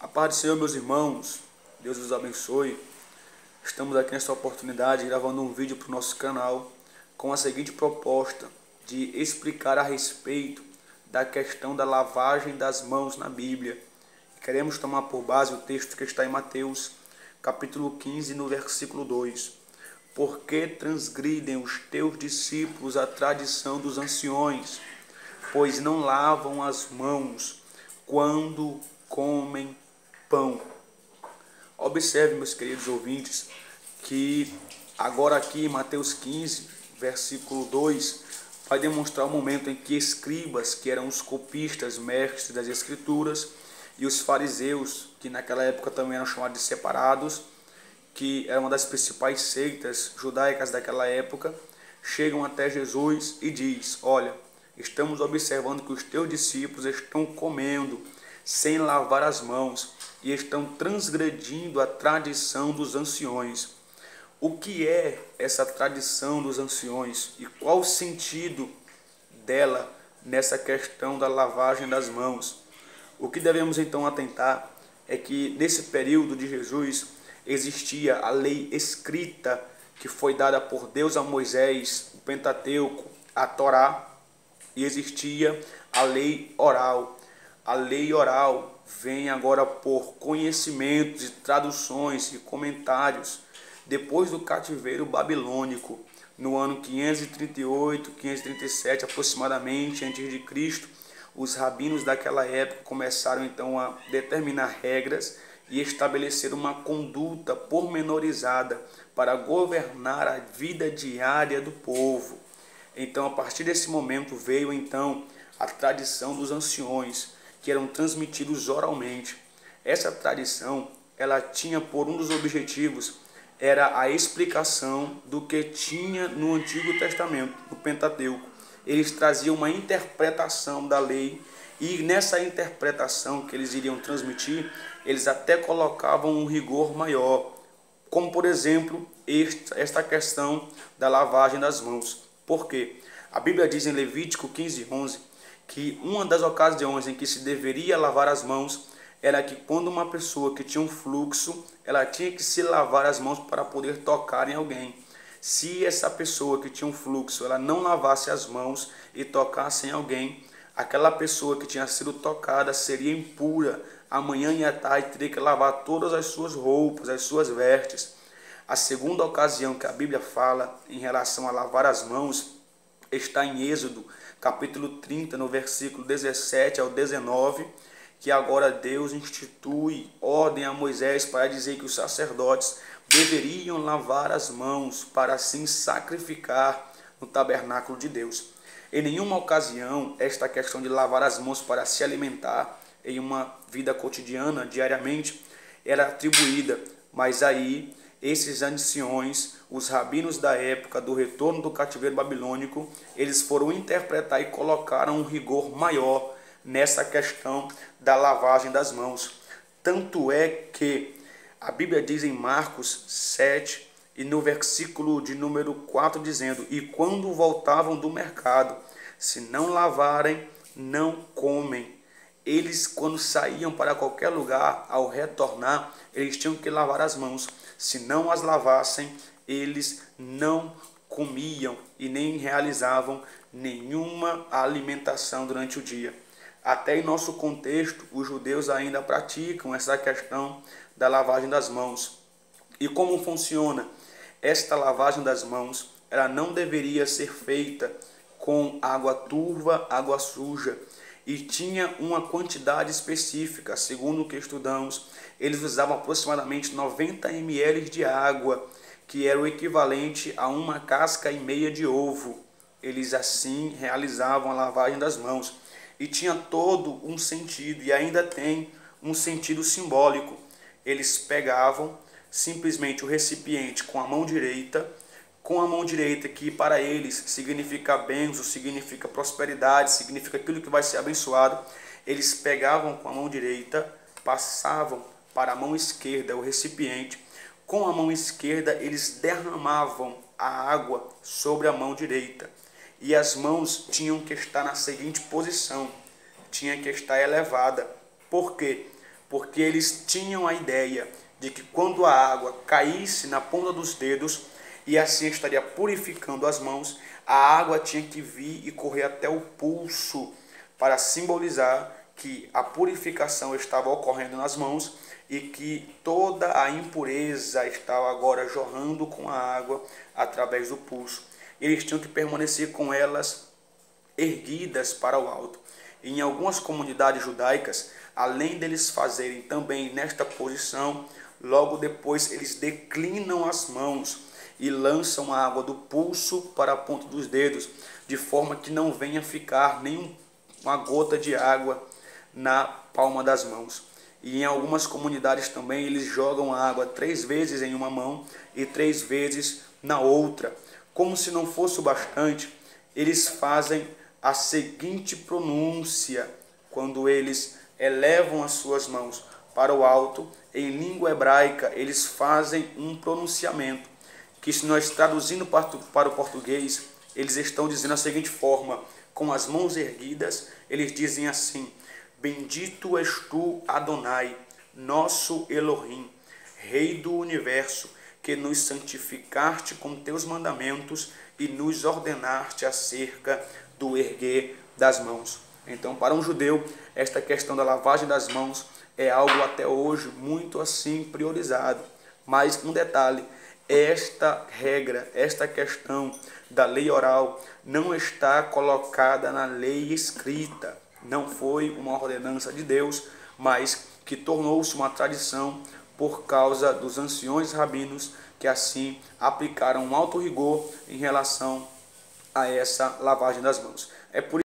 A paz do Senhor, meus irmãos, Deus os abençoe. Estamos aqui nesta oportunidade gravando um vídeo para o nosso canal com a seguinte proposta de explicar a respeito da questão da lavagem das mãos na Bíblia. Queremos tomar por base o texto que está em Mateus, capítulo 15, no versículo 2. Por que transgridem os teus discípulos a tradição dos anciões, pois não lavam as mãos quando comem pão? Observe, meus queridos ouvintes, que agora aqui em Mateus 15, versículo 2, vai demonstrar o momento em que escribas, que eram os copistas, mestres das escrituras, e os fariseus, que naquela época também eram chamados de separados, que era uma das principais seitas judaicas daquela época, chegam até Jesus e diz: olha, estamos observando que os teus discípulos estão comendo sem lavar as mãos e estão transgredindo a tradição dos anciões. O que é essa tradição dos anciões e qual o sentido dela nessa questão da lavagem das mãos? O que devemos então atentar é que nesse período de Jesus existia a lei escrita que foi dada por Deus a Moisés, o Pentateuco, a Torá, e existia a lei oral. A lei oral vem agora por conhecimentos e traduções e comentários depois do cativeiro babilônico, no ano 538, 537 aproximadamente antes de Cristo. Os rabinos daquela época começaram então a determinar regras e estabelecer uma conduta pormenorizada para governar a vida diária do povo. Então, a partir desse momento veio então a tradição dos anciões, que eram transmitidos oralmente. Essa tradição, ela tinha por um dos objetivos, era a explicação do que tinha no Antigo Testamento, no Pentateuco. Eles traziam uma interpretação da lei e nessa interpretação que eles iriam transmitir, eles até colocavam um rigor maior, como por exemplo, esta questão da lavagem das mãos. Por quê? A Bíblia diz em Levítico 15:11 que uma das ocasiões em que se deveria lavar as mãos era que quando uma pessoa que tinha um fluxo, ela tinha que se lavar as mãos para poder tocar em alguém. Se essa pessoa que tinha um fluxo, ela não lavasse as mãos e tocasse em alguém, aquela pessoa que tinha sido tocada seria impura. Amanhã e à tarde teria que lavar todas as suas roupas, as suas vestes. A segunda ocasião que a Bíblia fala em relação a lavar as mãos está em Êxodo, capítulo 30, no versículo 17 ao 19, que agora Deus institui ordem a Moisés para dizer que os sacerdotes deveriam lavar as mãos para assim sacrificar no tabernáculo de Deus. Em nenhuma ocasião esta questão de lavar as mãos para se alimentar em uma vida cotidiana, diariamente, era atribuída, mas aí esses anciões, os rabinos da época do retorno do cativeiro babilônico, eles foram interpretar e colocaram um rigor maior nessa questão da lavagem das mãos. Tanto é que a Bíblia diz em Marcos 7 e no versículo de número 4 dizendo: e quando voltavam do mercado, se não lavarem, não comem. Eles, quando saíam para qualquer lugar, ao retornar, eles tinham que lavar as mãos. Se não as lavassem, eles não comiam e nem realizavam nenhuma alimentação durante o dia. Até em nosso contexto, os judeus ainda praticam essa questão da lavagem das mãos. E como funciona? Esta lavagem das mãos, ela não deveria ser feita com água turva, água suja, e tinha uma quantidade específica. Segundo o que estudamos, eles usavam aproximadamente 90 ml de água, que era o equivalente a uma casca e meia de ovo. Eles assim realizavam a lavagem das mãos. E tinha todo um sentido, e ainda tem um sentido simbólico. Eles pegavam simplesmente o recipiente com a mão direita, que para eles significa bênção, significa prosperidade, significa aquilo que vai ser abençoado. Eles pegavam com a mão direita, passavam para a mão esquerda o recipiente. Com a mão esquerda eles derramavam a água sobre a mão direita. E as mãos tinham que estar na seguinte posição, tinha que estar elevada. Por quê? porque eles tinham a ideia de que quando a água caísse na ponta dos dedos, e assim estaria purificando as mãos, a água tinha que vir e correr até o pulso para simbolizar que a purificação estava ocorrendo nas mãos e que toda a impureza estava agora jorrando com a água através do pulso. Eles tinham que permanecer com elas erguidas para o alto. E em algumas comunidades judaicas, além deles fazerem também nesta posição, logo depois eles declinam as mãos e lançam a água do pulso para a ponta dos dedos, de forma que não venha ficar nenhuma gota de água na palma das mãos. E em algumas comunidades também eles jogam a água 3 vezes em uma mão e 3 vezes na outra. Como se não fosse o bastante, eles fazem a seguinte pronúncia quando eles elevam as suas mãos para o alto. Em língua hebraica, eles fazem um pronunciamento que, se nós traduzindo para o português, eles estão dizendo da seguinte forma: com as mãos erguidas, eles dizem assim: bendito és tu, Adonai, nosso Elohim, Rei do universo, que nos santificaste com teus mandamentos e nos ordenaste acerca do erguer das mãos. Então, para um judeu, esta questão da lavagem das mãos é algo até hoje muito assim priorizado. Mas um detalhe: esta regra, esta questão da lei oral não está colocada na lei escrita. Não foi uma ordenança de Deus, mas que tornou-se uma tradição por causa dos anciões rabinos que assim aplicaram um alto rigor em relação a essa lavagem das mãos. É por